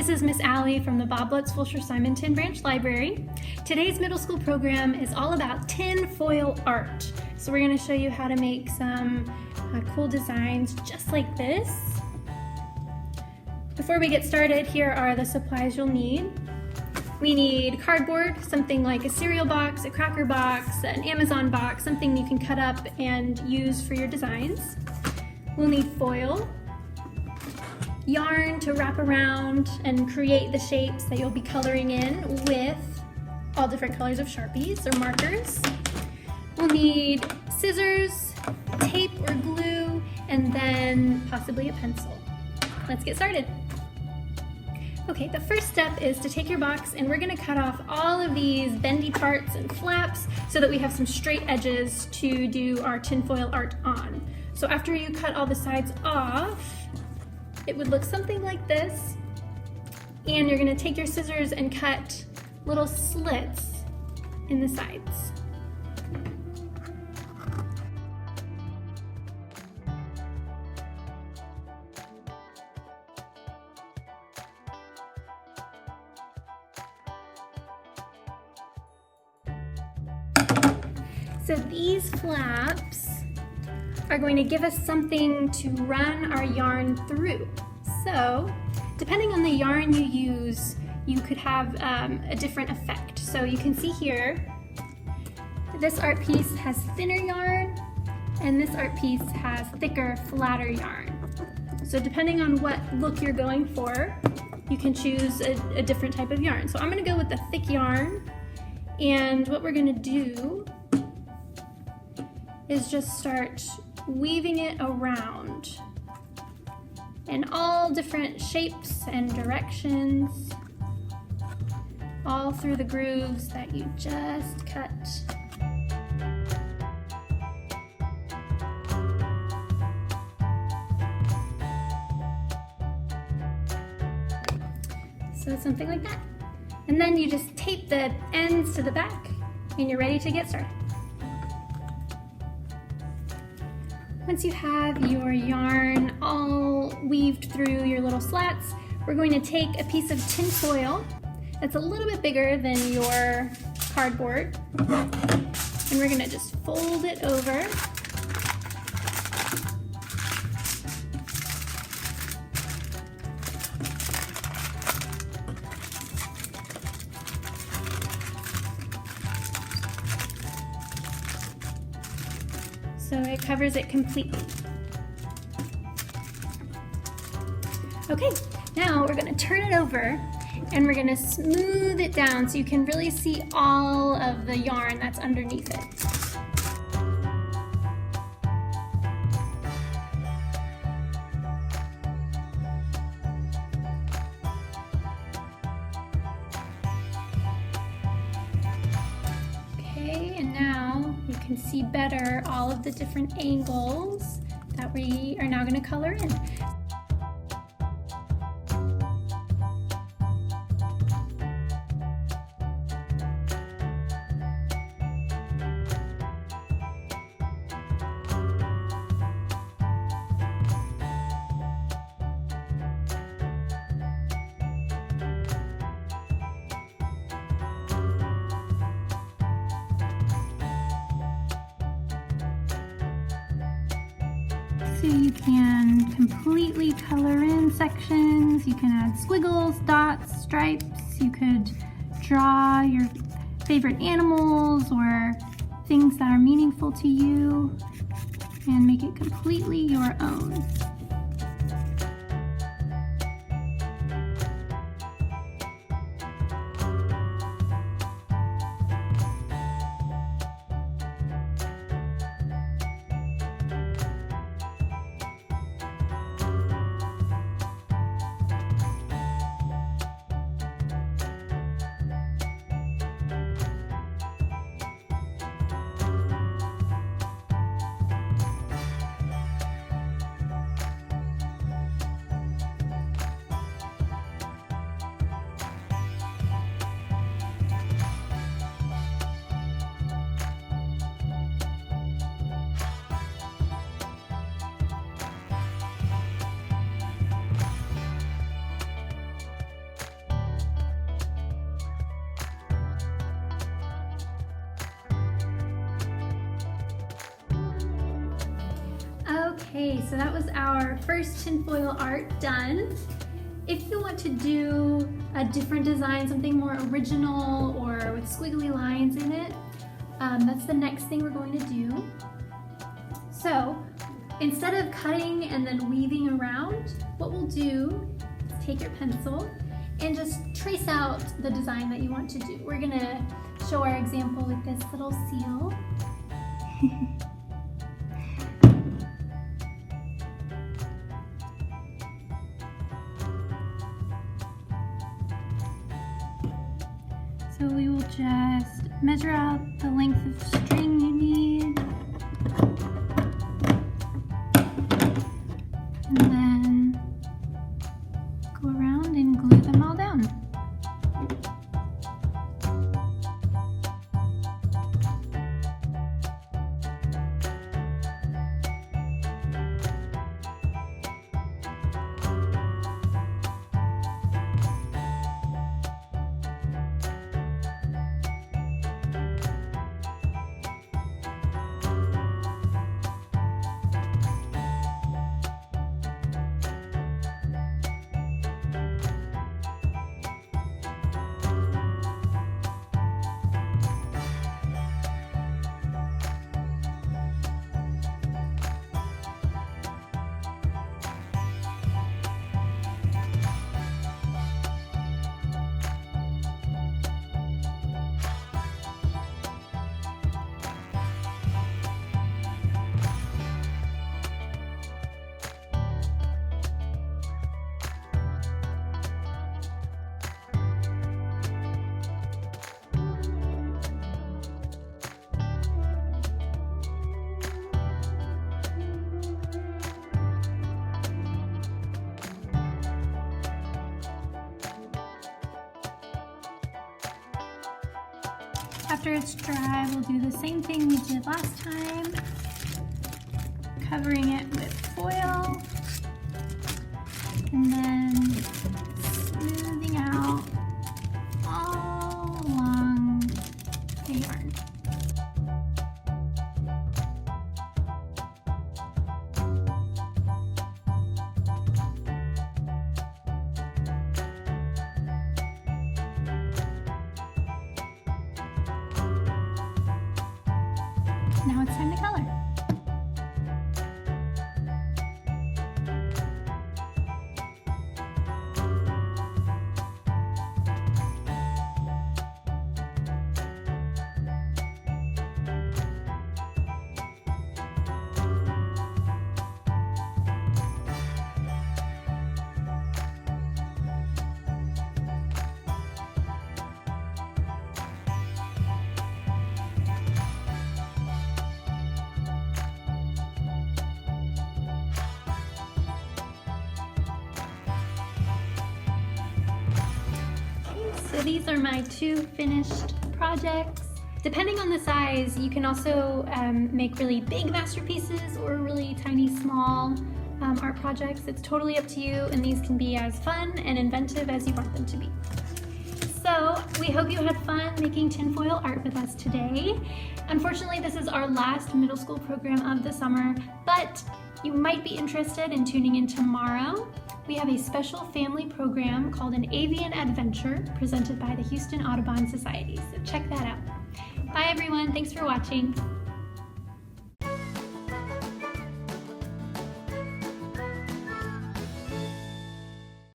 this is Miss Allie from the Bob Lutz Fulsher Simonton Branch Library. Today's middle school program is all about tin foil art. So we're going to show you how to make some cool designs just like this. Before we get started, here are the supplies you'll need. We need cardboard, something like a cereal box, a cracker box, an Amazon box, something you can cut up and use for your designs. We'll need foil, yarn to wrap around and create the shapes that you'll be coloring in with all different colors of Sharpies or markers. We'll need scissors, tape or glue, and then possibly a pencil. Let's get started. Okay, the first step is to take your box and we're gonna cut off all of these bendy parts and flaps so that we have some straight edges to do our tinfoil art on. So after you cut all the sides off, it would look something like this. And you're gonna take your scissors and cut little slits in the sides. So these flaps are going to give us something to run our yarn through. So depending on the yarn you use, you could have a different effect. So you can see here, this art piece has thinner yarn and this art piece has thicker, flatter yarn. So depending on what look you're going for, you can choose a different type of yarn. So I'm gonna go with the thick yarn, and what we're gonna do is just start weaving it around in all different shapes and directions, all through the grooves that you just cut. So something like that. And then you just tape the ends to the back and you're ready to get started. Once you have your yarn all weaved through your little slats, we're going to take a piece of tin foil that's a little bit bigger than your cardboard, and we're going to just fold it over. So it covers it completely. Okay, now we're gonna turn it over and we're gonna smooth it down so you can really see all of the yarn that's underneath it. Okay, and now you can see better all of the different angles that we are now going to color in. So you can completely color in sections, you can add squiggles, dots, stripes, you could draw your favorite animals or things that are meaningful to you and make it completely your own. Okay, so that was our first tinfoil art done. If you want to do a different design, something more original or with squiggly lines in it, that's the next thing we're going to do. So instead of cutting and then weaving around, what we'll do is take your pencil and just trace out the design that you want to do. We're gonna show our example with this little seal. So we will just measure out the length of string you need, and then go around and glue them all down. After it's dry, we'll do the same thing we did last time, covering it with foil, and then smoothing out all along the yarn. Now it's time to color. So these are my two finished projects. Depending on the size, you can also make really big masterpieces or really tiny, small art projects. It's totally up to you, and these can be as fun and inventive as you want them to be. So we hope you had fun making tinfoil art with us today. Unfortunately, this is our last middle school program of the summer, but you might be interested in tuning in tomorrow. We have a special family program called An Avian Adventure presented by the Houston Audubon Society, so check that out. Bye everyone, thanks for watching.